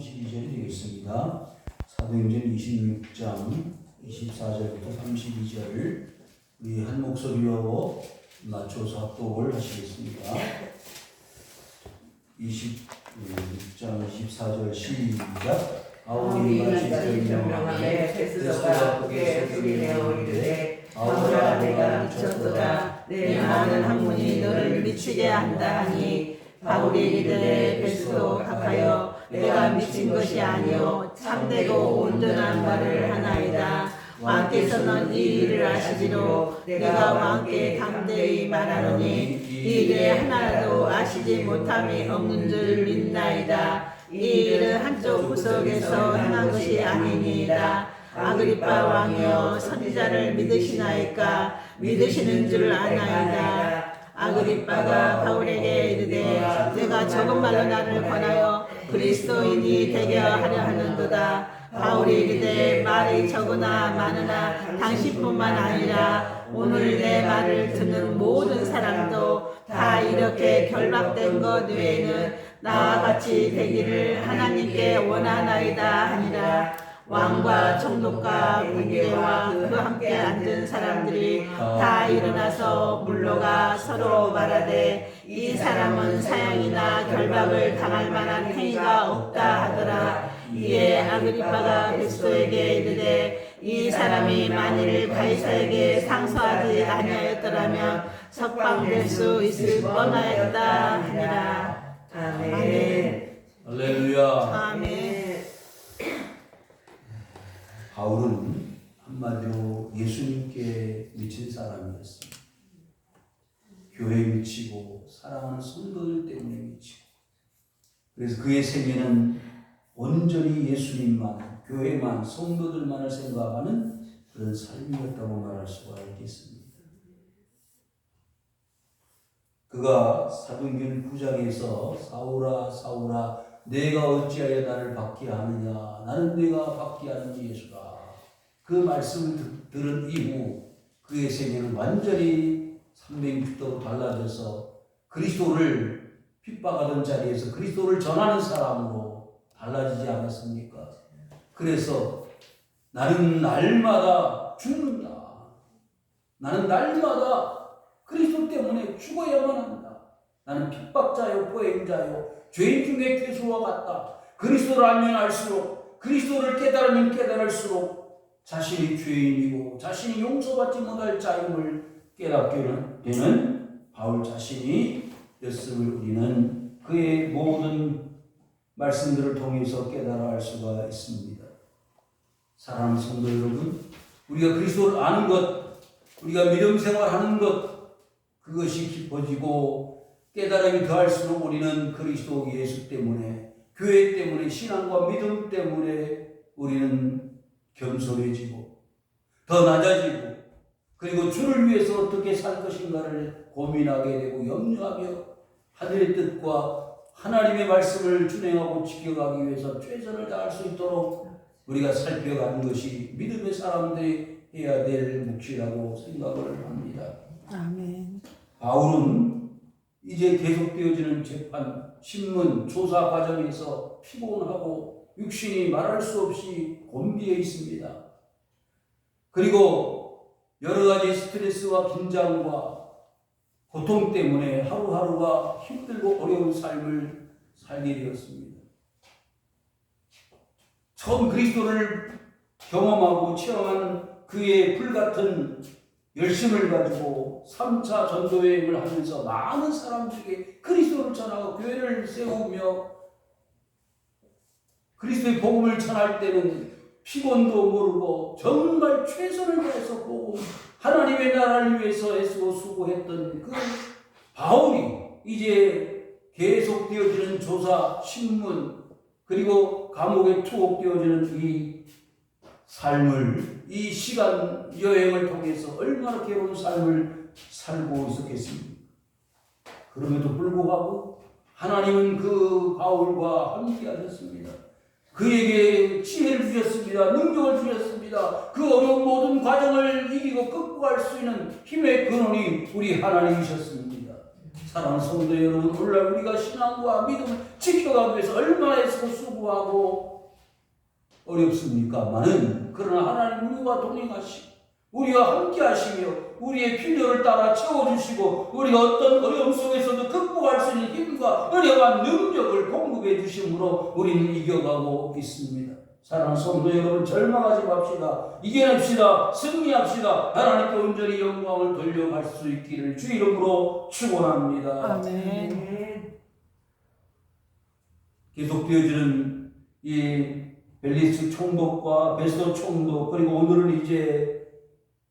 32절이 되겠습니다. 사도행전 26장 24절부터 32절 우리 한 목소리로 맞춰서 합독을 하시겠습니다. 26장 24절 시작. 바울이 같이 변명하되 베스도가 그게 소리내어 이르되 바울아 내가 미쳤도다. 내 많은 학문이 너를 미치게 한다 하니 바울이 이르되 베스도 각하여 내가 미친 것이 아니요 참되고 온전한 말을 하나이다. 왕께서는 이 일을 아시기로 내가 왕께 담대히 말하노니 이 일에 하나라도 아시지 못함이 없는 줄 믿나이다. 이 일은 한쪽 구석에서 행한 것이 아니니이다. 아그리빠 왕이여 선지자를 믿으시나이까? 믿으시는 줄 아나이다. 아그리빠가 바울에게 이르되 내가 적은 말로 나를 권하여 그리스도인이 되게 하려 하는도다. 바울이 이르되 말이 적으나 많으나 당신뿐만 아니라 오늘 내 말을 듣는 모든 사람도 다 이렇게 결박된 것 외에는 나와 같이 되기를 하나님께 원하나이다 하니라. 왕과 총독과 군대와 그 함께 앉은 사람들이 다 일어나서 물러가 서로 말하되 이 사람은 사형이나 결박을 당할 만한 행위가 없다 하더라. 이에 아그리빠가 베스도에게 이르되 이 사람이 만일 가이사에게 상소하지 아니하였더라면 석방될 수 있을 뻔하였다 하니라. 아멘. 할렐루야. 아멘. 바울은 한마디로 예수님께 미친 사람이었습니다. 교회에 미치고 사랑하는 성도들 때문에 미치고, 그래서 그의 생애는 온전히 예수님만, 교회만, 성도들만을 생각하는 그런 삶이었다고 말할 수가 있겠습니다. 그가 사도행전 9장에서 사울아 사울아 내가 어찌하여 나를 박해하느냐, 나는 내가 박해하는 예수다, 그 말씀을 들은 이후 그의 생애는 완전히 360도로 달라져서 그리스도를 핍박하던 자리에서 그리스도를 전하는 사람으로 달라지지 않았습니까? 그래서 나는 날마다 죽는다, 나는 날마다 그리스도 때문에 죽어야만 한다, 나는 핍박자요 포행자요 죄인 중에 괴수와 같다. 그리스도를 알면 알수록, 그리스도를 깨달으면 깨달을수록 자신이 죄인이고 자신이 용서받지 못할 자임을 깨닫게 되는 바울 자신이 였음을 우리는 그의 모든 말씀들을 통해서 깨달아 알 수가 있습니다. 사랑하는 성도 여러분, 우리가 그리스도를 아는 것, 우리가 믿음 생활하는 것, 그것이 깊어지고 깨달음이 더할수록 우리는 그리스도 예수 때문에, 교회 때문에, 신앙과 믿음 때문에 우리는 겸손해지고 더 낮아지고, 그리고 주를 위해서 어떻게 살 것인가를 고민하게 되고 염려하며 하늘의 뜻과 하나님의 말씀을 준행하고 지켜가기 위해서 최선을 다할 수 있도록 우리가 살펴가는 것이 믿음의 사람들이 해야 될 몫이라고 생각을 합니다. 아멘. 바울은 이제 계속되어지는 재판, 신문, 조사 과정에서 피곤하고 육신이 말할 수 없이 곤비해 있습니다. 그리고 여러 가지 스트레스와 긴장과 고통 때문에 하루하루가 힘들고 어려운 삶을 살게 되었습니다. 처음 그리스도를 경험하고 체험한 그의 불같은 열심을 가지고 3차 전도여행을 하면서 많은 사람들에게 그리스도를 전하고 교회를 세우며 그리스도의 복음을 전할 때는 피곤도 모르고 정말 최선을 다해서 복음, 하나님의 나라를 위해서 애쓰고 수고했던 그 바울이 이제 계속되어지는 조사, 신문, 그리고 감옥에 투옥되어지는 이 삶을, 이 시간 여행을 통해서 얼마나 괴로운 삶을 살고 있었겠습니까? 그럼에도 불구하고 하나님은 그 바울과 함께 하셨습니다. 그에게 지혜를 주셨습니다. 능력을 주셨습니다. 그 어려운 모든 과정을 이기고 극복할 수 있는 힘의 근원이 우리 하나님이셨습니다. 사랑하는 성도 여러분, 오늘날 우리가 신앙과 믿음을 지켜가기 위해서 얼마나 애쓰고 수고하고 어렵습니까만은, 그러나 하나님 우리와 동행하시고 우리와 함께 하시며 우리의 필요를 따라 채워주시고 우리가 어떤 어려움 속에서도 극복할 수 있는 힘과 은혜와 능력을 공급해 주심으로 우리는 이겨가고 있습니다. 사랑하는 성도 여러분, 절망하지 맙시다. 이겨냅시다. 승리합시다. 하나님께 온전히 영광을 돌려갈 수 있기를 주 이름으로 축원합니다. 아멘. 계속되어지는 이 벨리스 총독과 베스도 총독, 그리고 오늘은 이제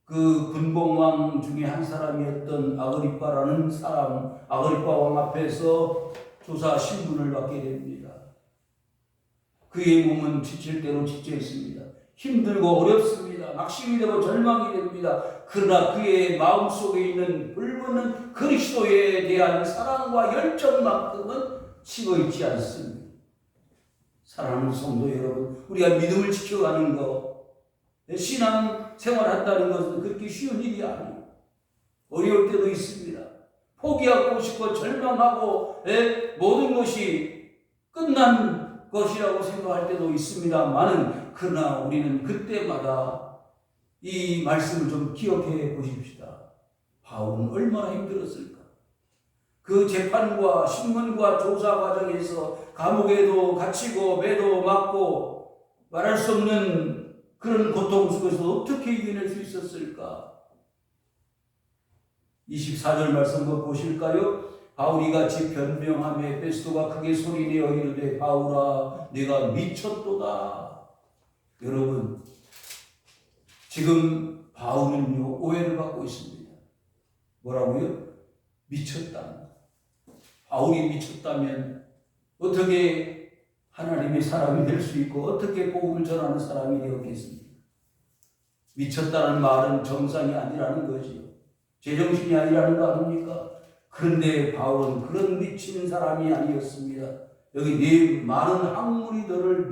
그 군봉왕 중에 한 사람이었던 아그리빠라는 사람, 아그리빠 왕 앞에서 조사 신분을 받게 됩니다. 그의 몸은 지칠 대로 지쳐 있습니다. 힘들고 어렵습니다. 낙심이 되고 절망이 됩니다. 그러나 그의 마음속에 있는 불붙는 그리스도에 대한 사랑과 열정만큼은 식어있지 않습니다. 사랑하는 성도 여러분, 우리가 믿음을 지켜가는 것, 신앙 생활한다는 것은 그렇게 쉬운 일이 아니에요. 어려울 때도 있습니다. 포기하고 싶고 절망하고 모든 것이 끝난 것이라고 생각할 때도 있습니다만은, 그러나 우리는 그때마다 이 말씀을 좀 기억해 보십시다. 바울은 얼마나 힘들었을까? 그 재판과 신문과 조사 과정에서 감옥에도 갇히고 매도 맞고 말할 수 없는 그런 고통 속에서 어떻게 이겨낼 수 있었을까? 24절 말씀 한번 보실까요? 바울이 같이 변명하며 베스도가 크게 소리내어 이르되 바울아 네가 미쳤도다. 여러분, 지금 바울은요 오해를 받고 있습니다. 뭐라고요? 미쳤다. 바울이 미쳤다면 어떻게 하나님의 사람이 될 수 있고 어떻게 복음을 전하는 사람이 되었겠습니까? 미쳤다는 말은 정상이 아니라는 거지요. 제정신이 아니라는 거 아닙니까? 그런데 바울은 그런 미치는 사람이 아니었습니다. 여기 네 많은 학문이 너를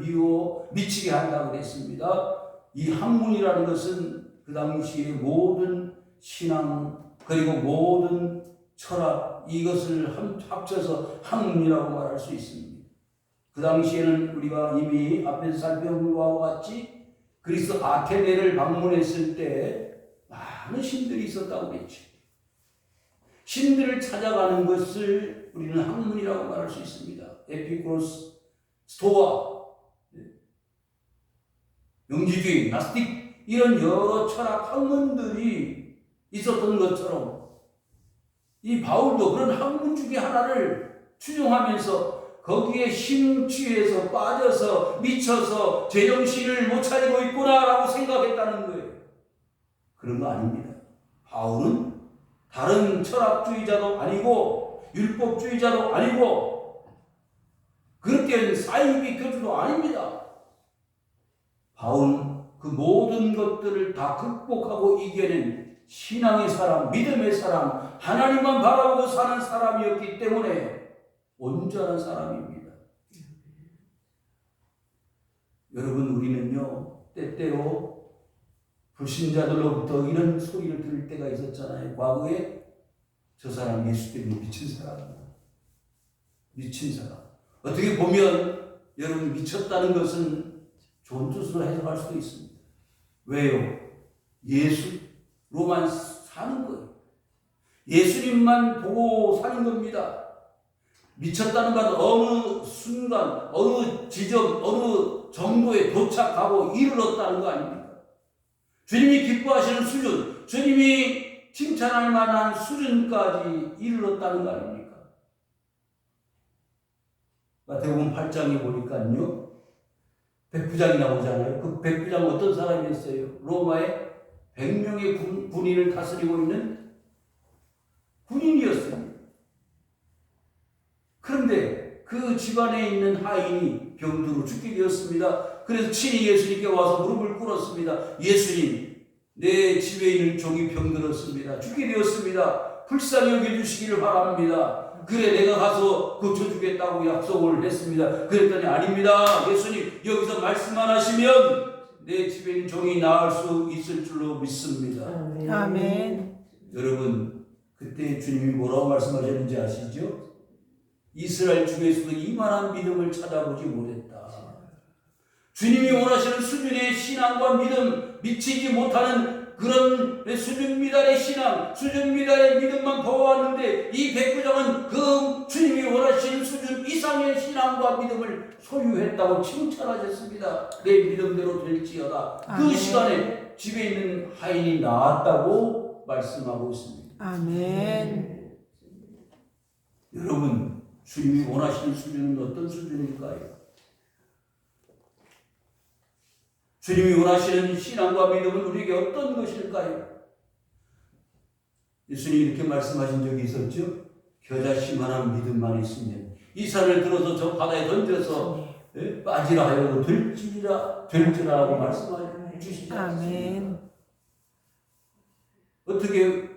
미치게 한다고 그랬습니다. 이 학문이라는 것은 그 당시의 모든 신앙 그리고 모든 철학, 이것을 합쳐서 학문이라고 말할 수 있습니다. 그 당시에는 우리가 이미 앞에서 살펴본 바와 같이 그리스 아테네를 방문했을 때 많은 신들이 있었다고 그랬죠. 신들을 찾아가는 것을 우리는 학문이라고 말할 수 있습니다. 에피쿠로스, 스토아, 영지주의, 나스틱, 이런 여러 철학 학문들이 있었던 것처럼 이 바울도 그런 학문 중에 하나를 추종하면서 거기에 심취해서 빠져서 미쳐서 제정신을 못 차리고 있구나라고 생각했다는 거예요. 그런 거 아닙니다. 바울은 다른 철학주의자도 아니고 율법주의자도 아니고 그렇게 사이비 교주도 아닙니다. 바울은 그 모든 것들을 다 극복하고 이겨낸 신앙의 사람, 믿음의 사람, 하나님만 바라보고 사는 사람이었기 때문에 온전한 사람입니다. 여러분, 우리는요 때때로 불신자들로부터 이런 소리를 들을 때가 있었잖아요. 과거에 저 사람 예수 때문에 미친 사람이다. 미친 사람. 어떻게 보면 여러분 미쳤다는 것은 좋은 뜻으로 해석할 수도 있습니다. 왜요? 예수로만 사는 거예요. 예수님만 보고 사는 겁니다. 미쳤다는 건 어느 순간, 어느 지점, 어느 정도에 도착하고 이르렀다는 거 아닙니까? 주님이 기뻐하시는 수준, 주님이 칭찬할 만한 수준까지 이르렀다는 거 아닙니까? 마태복음 8장에 보니까요, 백부장이 나오잖아요. 그 백부장은 어떤 사람이었어요? 로마의 100명의 군인을 다스리고 있는 군인이었습니다. 그런데 그 집안에 있는 하인이 병들어 죽게 되었습니다. 그래서 친히 예수님께 와서 무릎을 꿇었습니다. 예수님, 내 집에 있는 종이 병들었습니다. 죽게 되었습니다. 불쌍히 여겨주시기를 바랍니다. 그래, 내가 가서 고쳐주겠다고 약속을 했습니다. 그랬더니 아닙니다. 예수님, 여기서 말씀만 하시면 내 집에 있는 종이 나을 수 있을 줄로 믿습니다. 아멘. 여러분, 그때 주님이 뭐라고 말씀하셨는지 아시죠? 이스라엘 중에서도 이만한 믿음을 찾아보지 못했다. 주님이 원하시는 수준의 신앙과 믿음, 미치지 못하는 그런 수준 미달의 신앙, 수준 미달의 믿음만 보았는데 이 백부장은 그 주님이 원하시는 수준 이상의 신앙과 믿음을 소유했다고 칭찬하셨습니다. 내 믿음대로 될지어다. 그 시간에 집에 있는 하인이 나았다고 말씀하고 있습니다. 아멘. 여러분, 주님이 원하시는 수준은 어떤 수준일까요? 주님이 원하시는 신앙과 믿음은 우리에게 어떤 것일까요? 예수님이 이렇게 말씀하신 적이 있었죠. 겨자씨만한 믿음만 있으면 이 산을 들어서 저 바다에 던져서 빠지라 하여도 될지라고 말씀해 주시지 않습니까? 아멘. 어떻게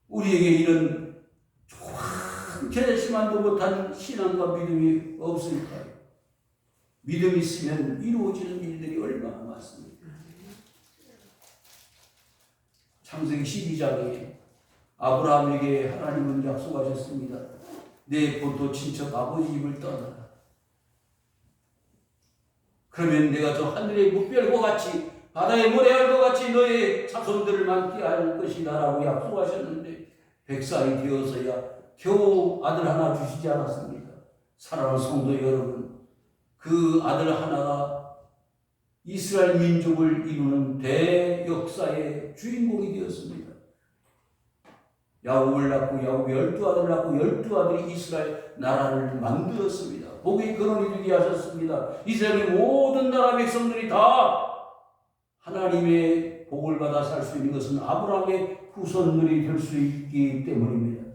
우리에게 이런 조금 겨자씨만도 못한 신앙과 믿음이 없을까요? 믿음이 있으면 이루어지는 일들이 얼마나 많습니까? 창세기 12장에 아브라함에게 하나님은 약속하셨습니다. 내 본토 친척 아버지 집을 떠나라. 그러면 내가 저 하늘의 무별과 같이 바다의 모래알과 같이 너의 자손들을 많게 할 것이다 라고 약속하셨는데 100살이 되어서야 겨우 아들 하나 주시지 않았습니까? 사랑하는 성도 여러분, 그 아들 하나가 이스라엘 민족을 이루는 대역사의 주인공이 되었습니다. 야곱을 낳고 야곱이 12아들을 낳고 12아들이 이스라엘 나라를 만들었습니다. 복의 근원이 되게 하셨습니다. 이스라엘의 모든 나라 백성들이 다 하나님의 복을 받아 살 수 있는 것은 아브라함의 후손들이 될 수 있기 때문입니다.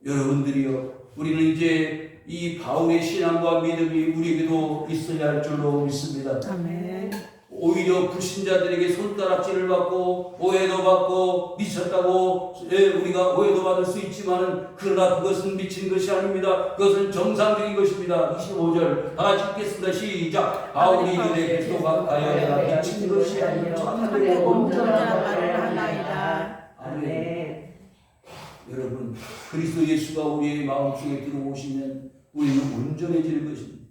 여러분들이요, 우리는 이제 이 바울의 신앙과 믿음이 우리에게도 있어야 할 줄로 믿습니다. 아멘. 오히려 불신자들에게 손가락질을 받고 오해도 받고 미쳤다고 우리가 오해도 받을 수 있지만 그러나 그것은 미친 것이 아닙니다. 그것은 정상적인 것입니다. 25절 다 같이 읽겠습니다. 시작. 바울이 이르되 그리스도가 가야 내가 미친 것이 아니라 참되고 온전한 말을 하나이다. 아멘. 여러분, 그리스도 예수가 우리의 마음속에 들어오시면 우리는 온전해지는 것입니다.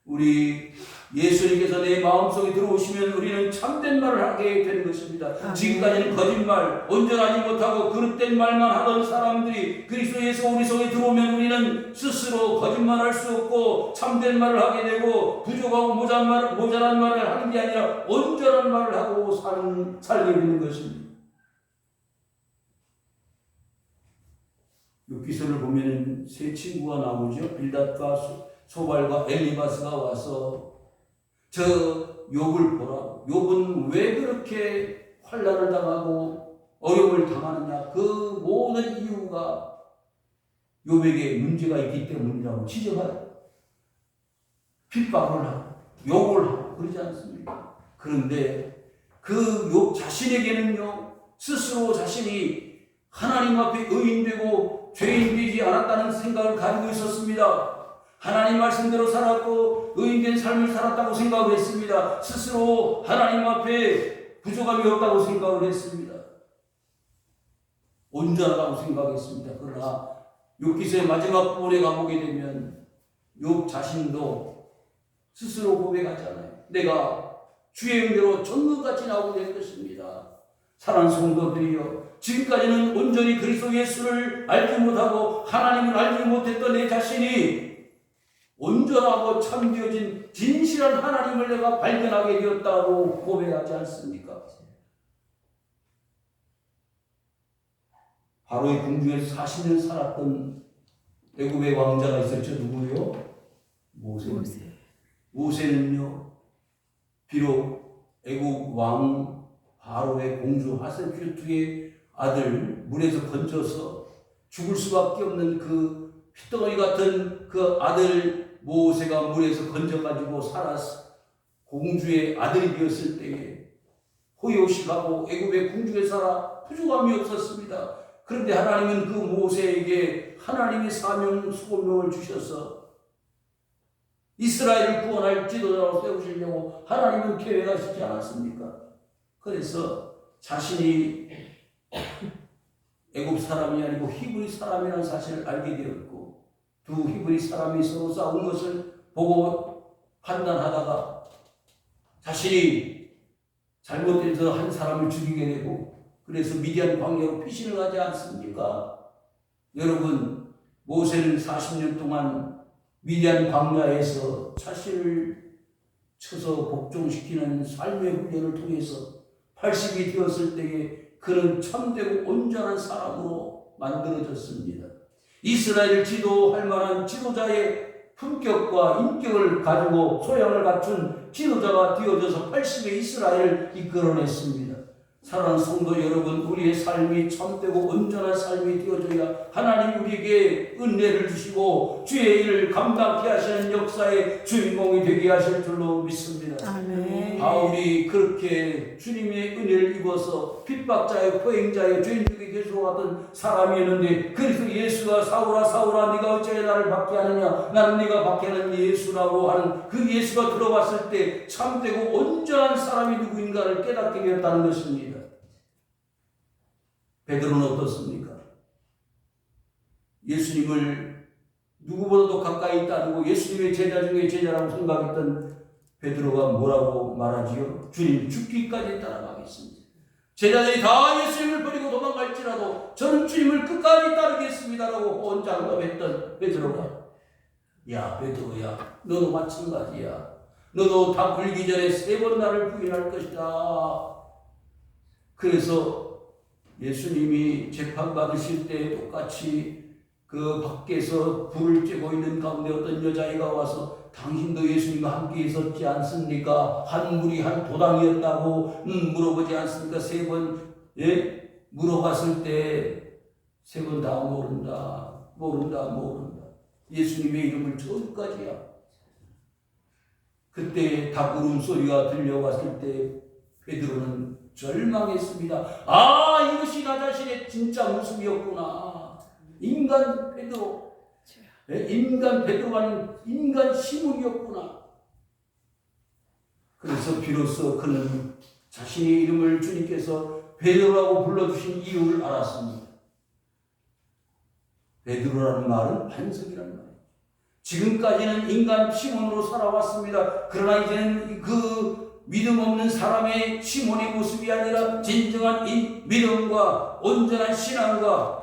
우리 예수님께서 내 마음속에 들어오시면 우리는 참된 말을 하게 되는 것입니다. 지금까지는 거짓말, 온전하지 못하고 그릇된 말만 하던 사람들이 그리스도 예수 우리 속에 들어오면 우리는 스스로 거짓말할 수 없고 참된 말을 하게 되고 부족하고 모자란 말을 하는 게 아니라 온전한 말을 하고 살게 되는 것입니다. 욥기서를 보면 세 친구가 나오죠. 빌닷과 소발과 엘리바스가 와서 저 욥을 보라. 욥은 왜 그렇게 환난을 당하고 어려움을 당하느냐. 그 모든 이유가 욥에게 문제가 있기 때문이라고 지적하여 핍박을 하고 욕을 하고 그러지 않습니까? 그런데 그 욥 자신에게는요, 스스로 자신이 하나님 앞에 의인되고 죄인되지 않았다는 생각을 가지고 있었습니다. 하나님 말씀대로 살았고 의인된 삶을 살았다고 생각을 했습니다. 스스로 하나님 앞에 부족함이 없다고 생각을 했습니다. 온전하다고 생각했습니다. 그러나 욥기서의 마지막 부분에 가보게 되면 욥 자신도 스스로 고백하잖아요. 내가 주의 은혜로 전문같이 나오게 될 것입니다. 사랑하는 성도들이여, 지금까지는 온전히 그리스도 예수를 알지 못하고 하나님을 알지 못했던 내 자신이 온전하고 참되어진 진실한 하나님을 내가 발견하게 되었다고 고백하지 않습니까? 바로의 궁중에서 40년 살았던 애굽의 왕자가 있었죠. 누구요? 모세는요, 비록 애굽 왕 바로의 공주 하셋주의 아들 물에서 건져서 죽을 수밖에 없는 그 핏덩어리 같은 그 아들 모세가 물에서 건져가지고 살아서 공주의 아들이 되었을 때에 호요식하고 애굽의 궁중에 살아 부족함이 없었습니다. 그런데 하나님은 그 모세에게 하나님의 사명 수고명을 주셔서 이스라엘을 구원할 지도자로 세우시려고 하나님은 계획하시지 않았습니까? 그래서 자신이 애굽 사람이 아니고 히브리 사람이라는 사실을 알게 되었고, 두 히브리 사람이 서로 싸운 것을 보고 판단하다가 자신이 잘못해서 한 사람을 죽이게 되고, 그래서 미디안 광야로 피신을 하지 않습니까? 여러분, 모세는 40년 동안 미디안 광야에서 자신을 쳐서 복종시키는 삶의 훈련을 통해서 80이 되었을 때에 그는 참되고 온전한 사람으로 만들어졌습니다. 이스라엘을 지도할 만한 지도자의 품격과 인격을 가지고 소양을 갖춘 지도자가 되어져서 80의 이스라엘을 이끌어냈습니다. 사랑하는 성도 여러분, 우리의 삶이 참되고 온전한 삶이 되어져야 하나님 우리에게 은혜를 주시고 주의 일을 감당케 하시는 역사의 주인공이 되게 하실 줄로 믿습니다. 아멘. 바울이 그렇게 주님의 은혜를 입어서 핍박자의 포행자의 죄인들에게 계속하던 사람이었는데, 그래서 예수가 사울아 사울아 네가 어찌하여 나를 박해 하느냐, 나는 네가 박해하는 예수라고 하는 그 예수가 들어봤을 때 참되고 온전한 사람이 누구인가를 깨닫게 되었다는 것입니다. 베드로는 어떻습니까? 예수님을 누구보다도 가까이 따르고 예수님의 제자 중에 제자라고 생각했던 베드로가 뭐라고 말하지요? 주님 죽기까지 따라가겠습니다. 제자들이 다 예수님을 버리고 도망갈지라도 저는 주님을 끝까지 따르겠습니다라고 혼장담했던 베드로가, 야 베드로야, 너도 마찬가지야. 너도 다 굴기 전에 3번 나를 부인할 것이다. 그래서 예수님이 재판받으실 때 똑같이 그 밖에서 불을 쬐고 있는 가운데 어떤 여자아이가 와서 당신도 예수님과 함께 있었지 않습니까? 한 물이 한 도당이었다고 물어보지 않습니까? 3번 물어봤을 때 3번 다 모른다. 예수님의 이름을 저기까지야. 그때 닭울음 소리가 들려왔을 때 베드로는 절망했습니다. 아, 이것이 나 자신의 진짜 모습이었구나. 인간 베드로, 인간 베드로는 인간 시몬이었구나. 그래서 비로소 그는 자신의 이름을 주님께서 베드로라고 불러주신 이유를 알았습니다. 베드로라는 말은 반석이라는 말이에요. 지금까지는 인간 시몬으로 살아왔습니다. 그러나 이제는 그 믿음 없는 사람의 시몬의 모습이 아니라 진정한 이 믿음과 온전한 신앙과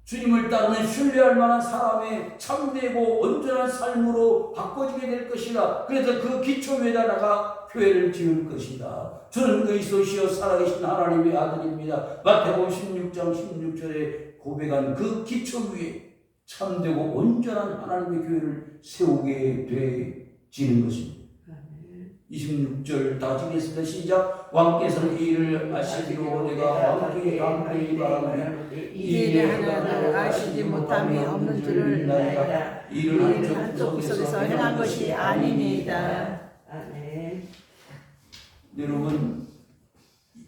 주님을 따르는 신뢰할 만한 사람의 참되고 온전한 삶으로 바꿔지게 될 것이다. 그래서 그 기초 위에다가 교회를 지을 것이다. 저는 그리스도시여 살아계신 하나님의 아들입니다. 마태복음 16장 16절에 고백한 그 기초 위에 참되고 온전한 하나님의 교회를 세우게 되지는 것입니다. 26절 다 지겠습니다. 시작. 왕께서는 이 일을 아시기로 내가 왕께 강하게 바라노니 이 일을 하나를 아시지 못함이 없는 줄을 나이다. 이 일은 한쪽 구석에서 행한 것이 아니니이다. 아멘. 여러분,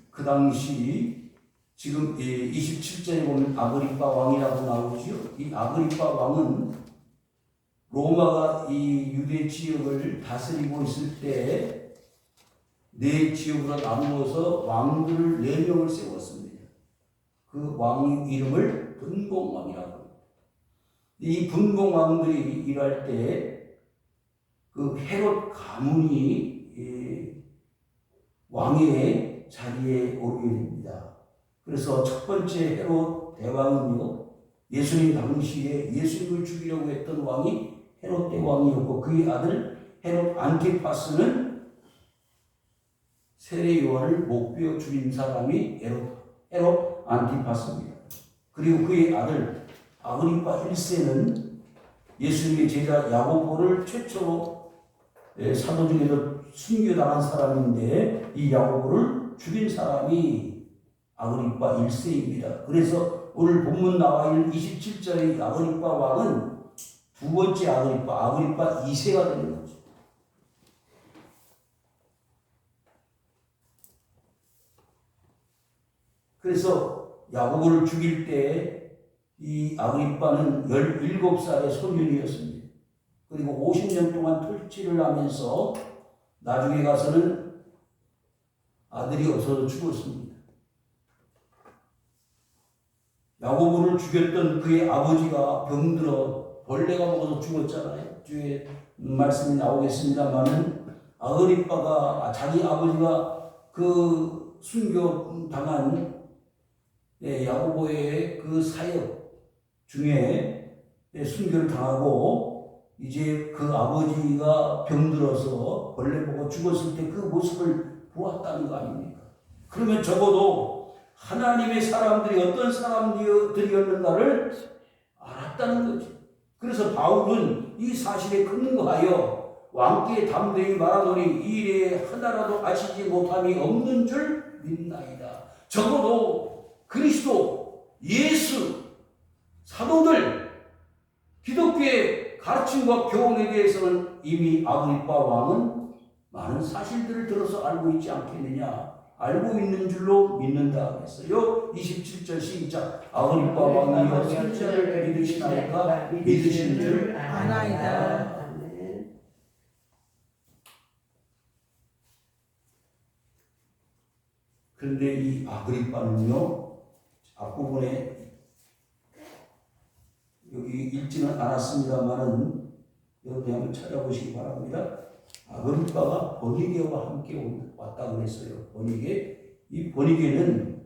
그 당시 지금 27절에 보면 아그리파 왕이라고 나오지요. 이 아그리파 왕은 로마가 이 유대 지역을 다스리고 있을 때 네 지역으로 나누어서 왕들을 4명을 세웠습니다. 그 왕 이름을 분봉왕이라고 합니다. 이 분봉왕들이 일할 때 그 헤롯 가문이 왕의 자리에 오르게 됩니다. 그래서 첫 번째 헤롯 대왕은요, 예수님 당시에 예수님을 죽이려고 했던 왕이 헤롯 대왕이었고, 그의 아들 헤롯 안티파스는 세례 요한을 목베어 죽인 사람이 헤롯 안티파스입니다. 그리고 그의 아들 아그리파 1세는 예수님의 제자 야고보를 최초로 사도 중에서 순교당한 사람인데, 이 야고보를 죽인 사람이 아그리파 1세입니다. 그래서 오늘 본문 나와 있는 27절의 아그리파 왕은 두 번째 아그리파 2세가 되는 거죠. 그래서 야고보를 죽일 때 이 아그리파는 17살의 소년이었습니다. 그리고 50년 동안 통치를 하면서 나중에 가서는 아들이 없어서 죽었습니다. 야고보를 죽였던 그의 아버지가 병들어 벌레가 먹어서 죽었잖아요. 뒤에 말씀이 나오겠습니다만은 아그리빠가 자기 아버지가 그 순교 당한 야고보의 그 사역 중에 순교를 당하고 이제 그 아버지가 병들어서 벌레 먹어 죽었을 때 그 모습을 보았다는 거 아닙니까? 그러면 적어도 하나님의 사람들이 어떤 사람들이었는가를 알았다는 거죠. 그래서 바울은 이 사실에 근거하여 왕께 담대히 말하노니 이 일에 하나라도 아시지 못함이 없는 줄 믿나이다. 적어도 그리스도, 예수, 사도들, 기독교의 가르침과 교훈에 대해서는 이미 아그리빠 왕은 많은 사실들을 들어서 알고 있지 않겠느냐. 알고 있는 줄로 믿는다 했어요. 27절 시작. 아그리빠 왕이여 선지자를 믿으시나이까 믿으신 줄 아나이다. 그런데 이 아그리빠는요, 앞부분에 여기 읽지는 않았습니다만은 여러분이 한번 찾아보시기 바랍니다. 아그리빠가 버니게와 함께 왔다 그랬어요. 버니게. 이 버니게는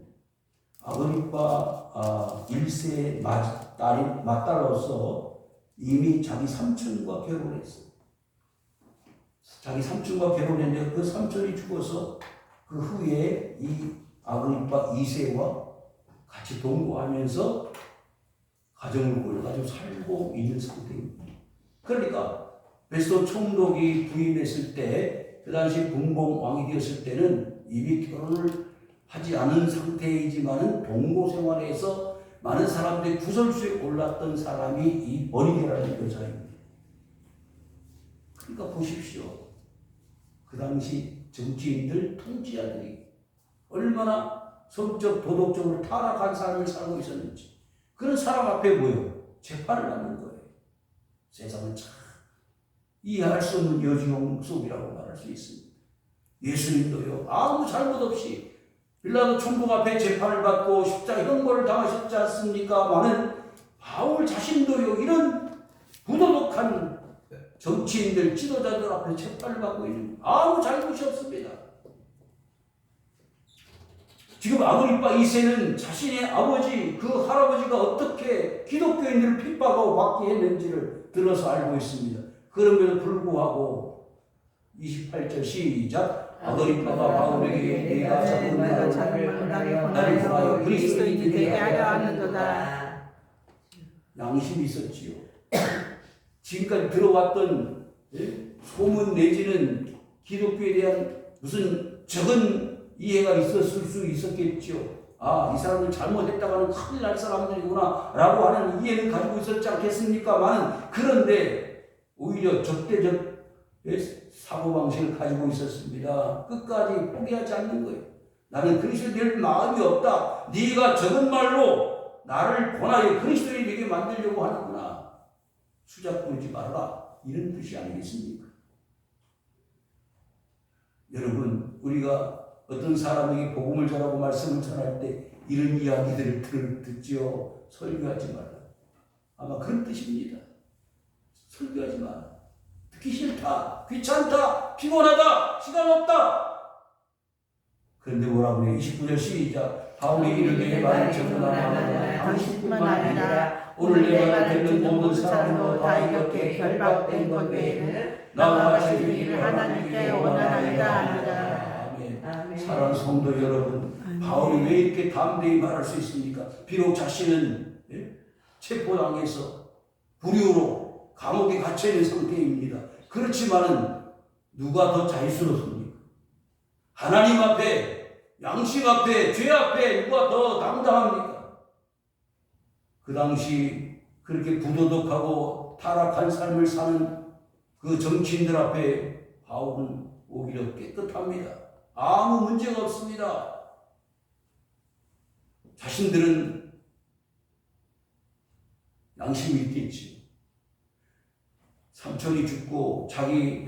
아그리빠 1세의 맏딸로서 이미 자기 삼촌과 결혼했어요. 자기 삼촌과 결혼했는데 그 삼촌이 죽어서 그 후에 이 아그리빠 2세와 같이 동거하면서 가정을 꾸려가지고 살고 있는 상태입니다. 그러니까 베스도 총독이 부임했을 때, 그 당시 분봉 왕이 되었을 때는 이미 결혼을 하지 않은 상태이지만은 동거 생활에서 많은 사람들이 구설수에 올랐던 사람이 이 버니게라는 여자입니다. 그러니까 보십시오. 그 당시 정치인들, 통치자들이 얼마나 성적, 도덕적으로 타락한 삶을 살고 있었는지. 그런 사람 앞에 뭐예요? 재판을 받는 거예요. 세상은 참 이해할 수 없는 여지용 속이라고 말할 수 있습니다. 예수님도요, 아무 잘못 없이 빌라도 총독 앞에 재판을 받고 십자가 형벌을 당하셨지 않습니까? 많은 바울 자신도요, 이런 부도덕한 정치인들, 지도자들 앞에 재판을 받고 있는 아무 잘못이 없습니다. 지금 아그리빠 2세는 자신의 아버지, 그 할아버지가 어떻게 기독교인들을 핍박하고 받게 했는지를 들어서 알고 있습니다. 그럼에도 불구하고 28절 시작. 아그리빠가 바울에게 네가 작은 말로 나를 보하여 그리스도인이 되게 하려 하는도다. 양심이 있었지요. 지금까지 들어왔던 소문 내지는 기독교에 대한 무슨 적은 이해가 있었을 수 있었겠죠. 아, 이 사람들 잘못했다가는 큰일 날 사람들이구나 라고 하는 이해는 가지고 있었지 않겠습니까? 그런데 오히려 적대적 사고방식을 가지고 있었습니다. 끝까지 포기하지 않는 거예요. 나는 그리스도에 될 마음이 없다. 네가 적은 말로 나를 권하여 그리스도인이 되게 만들려고 하는구나. 수작 부리지 말아라. 이런 뜻이 아니겠습니까? 여러분, 우리가 어떤 사람에게 복음을 전하고 말씀을 전할 때 이런 이야기들을 듣지요. 설교하지 마라. 아마 그런 뜻입니다. 설교하지 마라. 듣기 싫다. 귀찮다. 피곤하다. 시간 없다. 그런데 뭐라고 해요? 29절 시작. 바울이 이르되 만일 전하나 당신뿐만 아니라 오늘 내가 듣는 모든 사람도 다 이렇게 결박된 것 외에는 나와 같이 일을 하나님께 원하나이다 하나다. 사랑하는 성도 여러분, 바울이 왜 이렇게 담대히 말할 수 있습니까? 비록 자신은 체포당해서 불효로 감옥에 갇혀있는 상태입니다. 그렇지만은 누가 더 자유스럽습니까? 하나님 앞에, 양심 앞에, 죄 앞에 누가 더 당당합니까? 그 당시 그렇게 부도덕하고 타락한 삶을 사는 그 정치인들 앞에 바울은 오히려 깨끗합니다. 아무 문제가 없습니다. 자신들은 양심이 있겠지. 삼촌이 죽고 자기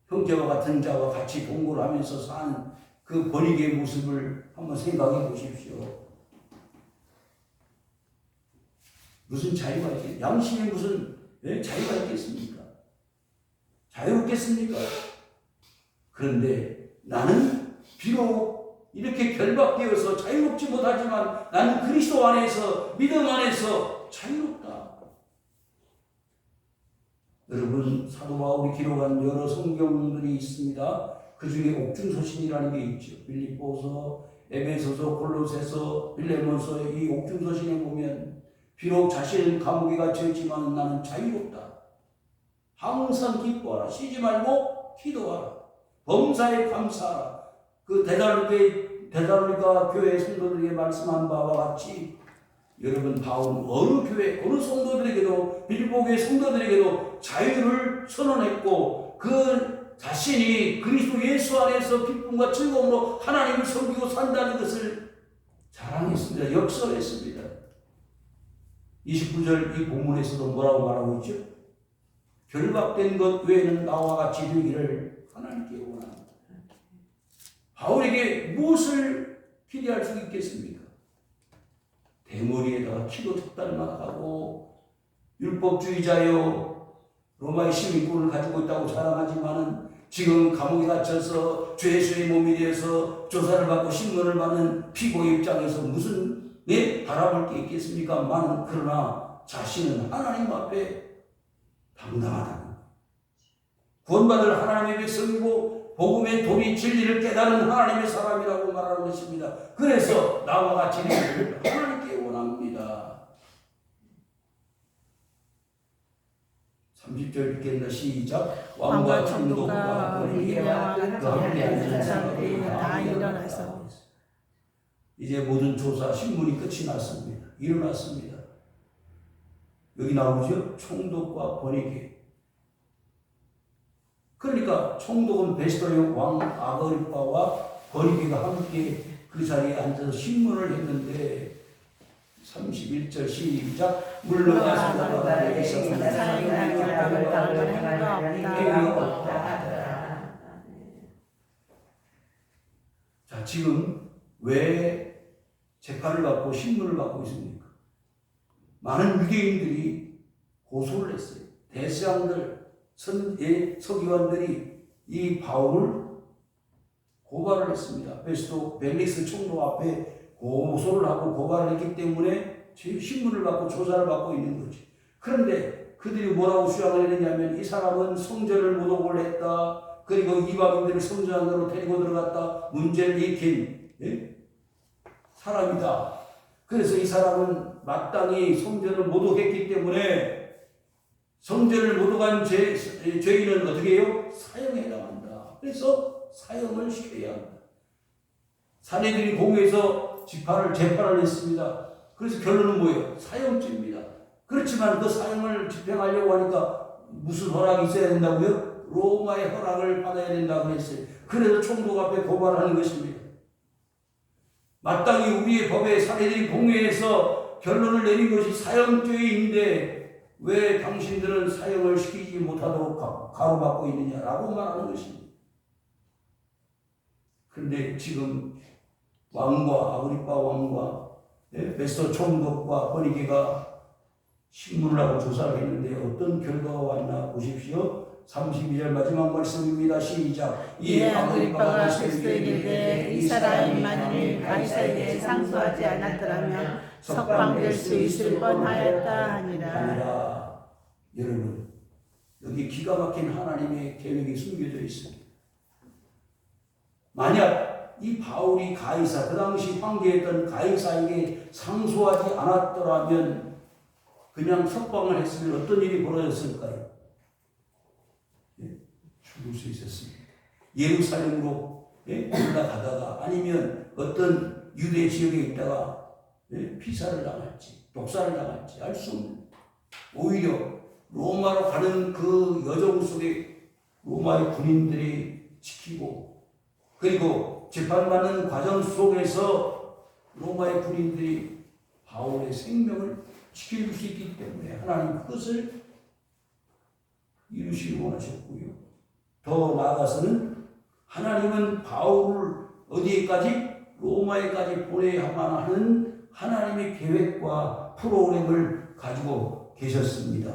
형제와 같은 자와 같이 동거를 하면서 사는 그 버니게의 모습을 한번 생각해 보십시오. 무슨 자유가 있겠? 양심에 무슨 자유가 있겠습니까? 자유롭겠습니까? 그런데 나는 비록 이렇게 결박되어서 자유롭지 못하지만 나는 그리스도 안에서 믿음 안에서 자유롭다. 여러분, 사도 바울이 기록한 여러 성경들이 있습니다. 그 중에 옥중서신이라는 게 있죠. 빌립보서, 에베소서, 골로새서, 빌레몬서 이 옥중서신에 보면 비록 자신은 감옥에 갇혀 있지만 나는 자유롭다. 항상 기뻐하라. 쉬지 말고 기도하라. 범사에 감사하라. 그 데살로니가 교회 성도들에게 말씀한 바와 같이 여러분 바울은 어느 교회, 어느 성도들에게도 빌립보 교회 성도들에게도 자유를 선언했고 그 자신이 그리스도 예수 안에서 기쁨과 즐거움으로 하나님을 섬기고 산다는 것을 자랑했습니다. 역설했습니다. 29절 이 본문에서도 뭐라고 말하고 있죠? 결박된 것 외에는 나와 같이 되기를 하나님께 원합니다. 바울에게 무엇을 기대할 수 있겠습니까? 대머리에다가 키도 턱달만 하고 율법주의자요 로마의 시민권을 가지고 있다고 자랑하지만은 지금 감옥에 갇혀서 죄수의 몸이 되어서 조사를 받고 신문을 받는 피고의 입장에서 무슨 바라볼 게 있겠습니까? 그러나 자신은 하나님 앞에 당당하다고 구원받을 하나님의 백성이고 복음의 도리 진리를 깨달은 하나님의 사람이라고 말하는 것입니다. 그래서 나와 같이 되기를 하나님께 원합니다. 30절 읽겠나 시작. 왕과 총독과 의회와 그 함께 앉은 사람들이 다 일어나서 이제 모든 조사 신문이 끝이 났습니다. 일어났습니다. 여기 나오죠? 총독과 번이게. 그러니까 총독은 베스토의 왕 아그리파와 번이게가 함께 그 자리에 앉아서 신문을 했는데 31절 시작. 물러나서 나가게 사형할 결박을 당할 행위가 없다. 자, 지금 왜 재판을 받고 신문을 받고 있습니까? 많은 유대인들이 고소를 했어요. 대제사장들, 서기관들이 이 바울을 고발을 했습니다. 베스토 벨릭스 총독 앞에 고소를 하고 고발을 했기 때문에 신문을 받고 조사를 받고 있는 거지. 그런데 그들이 뭐라고 주장을 했냐면 이 사람은 성전을 모독을 했다. 그리고 이방인들을 성전 안으로 데리고 들어갔다. 문제를 일으킨 사람이다. 그래서 이 사람은 마땅히 성전을 모독했기 때문에 성전을 모독한 죄인은 어떻게 해요? 사형에 해당한다. 그래서 사형을 시켜야 한다. 사내들이 공회에서 재판을 했습니다. 그래서 결론은 뭐예요? 사형죄입니다. 그렇지만 그 사형을 집행하려고 하니까 무슨 허락이 있어야 된다고요? 로마의 허락을 받아야 된다고 했어요. 그래서 총독 앞에 고발하는 것입니다. 마땅히 우리의 법에 사내들이 공회에서 결론을 내린 것이 사형죄인데 왜 당신들은 사형을 시키지 못하도록 가로막고 있느냐라고 말하는 것입니다. 그런데 지금 왕과 아그리파 왕과 베스토 총독과 번이게가 신문을 하고 조사를 했는데 어떤 결과가 왔나 보십시오. 32절 마지막 말씀입니다. 시작. 이에 아그리파가 베스토에게 이르되 이 사람이 만일 가이사에게 상소하지 않았더라면 석방될 수 있을 뻔하였다 하니라. 여러분, 여기 기가 막힌 하나님의 계획이 숨겨져 있습니다. 만약 이 바울이 가이사, 그 당시 황제였던 가이사에게 상소하지 않았더라면 그냥 석방을 했으면 어떤 일이 벌어졌을까요? 죽을 수 있었습니다. 예루살렘으로 올라가다가 아니면 어떤 유대 지역에 있다가 피살을 당할지 독살을 당할지 알 수 없는, 오히려 로마로 가는 그 여정 속에 로마의 군인들이 지키고 그리고 재판받는 과정 속에서 로마의 군인들이 바울의 생명을 지킬 수 있기 때문에 하나님 그것을 이루시기 원하셨고요. 더 나아가서는 하나님은 바울을 어디에까지? 로마에까지 보내야만 하는 하나님의 계획과 프로그램을 가지고 계셨습니다.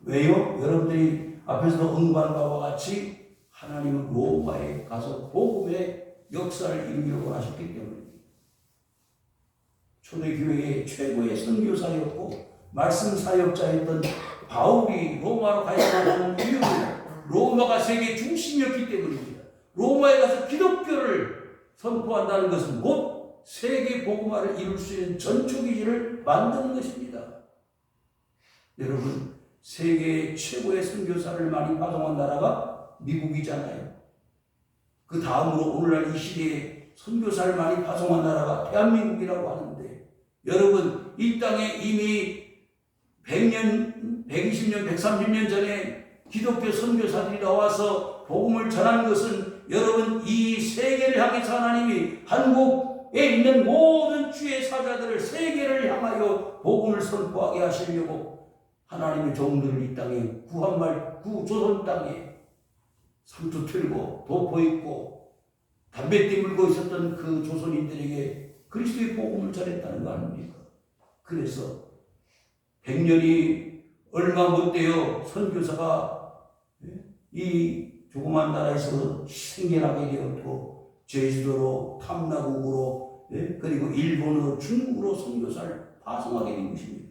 왜요? 여러분들이 앞에서 언급한 바와 같이 하나님은 로마에 가서 복음의 역사를 이루기를 원하셨기 때문입니다. 초대교회의 최고의 선교사였고 말씀 사역자였던 바울이 로마로 가야 하는 이유는 로마가 세계 중심이었기 때문입니다. 로마에 가서 기독교를 선포한다는 것은 곧 세계 복음화를 이룰 수 있는 전초기지를 만드는 것입니다. 여러분, 세계 최고의 선교사를 많이 파송한 나라가 미국이잖아요. 그 다음으로 오늘날 이 시대에 선교사를 많이 파송한 나라가 대한민국이라고 하는데, 여러분, 이 땅에 이미 100년, 120년, 130년 전에 기독교 선교사들이 나와서 복음을 전하는 것은 여러분 이 세계를 향해서 하나님이 한국에 있는 모든 주의 사자들을 세계를 향하여 복음을 선포하게 하시려고 하나님의 종들을 이 땅에 구조선 땅에 상투 틀고 도포 입고 담뱃띠 물고 있었던 그 조선인들에게 그리스도의 복음을 전했다는 거 아닙니까? 그래서 100년이 얼마 못 되어 선교사가 이 조그만 나라에서 생겨나게 되었고 제주도로 탐나국으로 그리고 일본으로 중국으로 선교사를 파송하게 된 것입니다.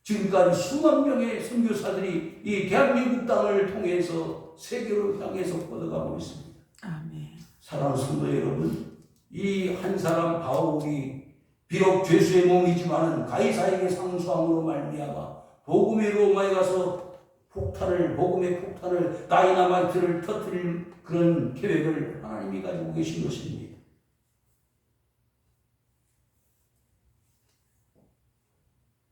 지금까지 수만 명의 선교사들이 이 대한민국 땅을 통해서 세계로 향해서 뻗어가고 있습니다. 아멘. 사랑하는 성도 여러분, 이 한 사람 바울이 비록 죄수의 몸이지만은 가이사에게 상수함으로 말미암아 복음의 로마에 가서 복음의 폭탄을 다이나마이트를 터뜨릴 그런 계획을 하나님이 가지고 계신 것입니다.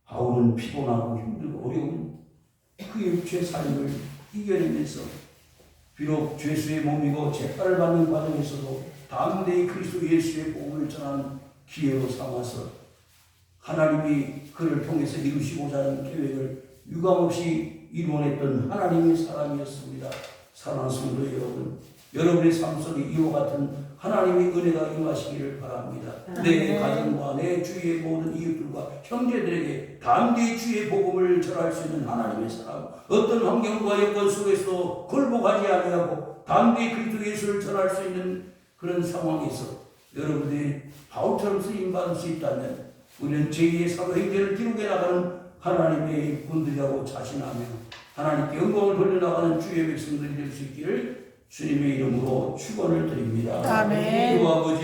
바울은 피곤하고 힘들고 어려운 그 육체의 삶을 이겨내면서 비록 죄수의 몸이고 재판을 받는 과정에서도 담대히 그리스도 예수의 복음을 전하는 기회로 삼아서 하나님이 그를 통해서 이루시고자 하는 계획을 유감없이 이루어냈던 하나님의 사람이었습니다. 사랑하는 성도 여러분, 여러분의 삶 속에 이와 같은 하나님의 은혜가 임하시기를 바랍니다. 내 가정과 내 주위의 모든 이웃들과 형제들에게 담대히 주의 복음을 전할 수 있는 하나님의 사람, 어떤 환경과 여건 속에서 굴복하지 아니하고 담대히 그리스도 예수를 전할 수 있는 그런 상황에서 여러분들이 바울처럼 쓰임받을 수 있다면 우리는 제2의 사도 행전을 기록해 나가는 하나님의 분들이라고 자신하며 하나님께 영광을 돌려나가는 주의 백성들이 될 수 있기를 주님의 이름으로 축원을 드립니다. 아멘. 주 아버지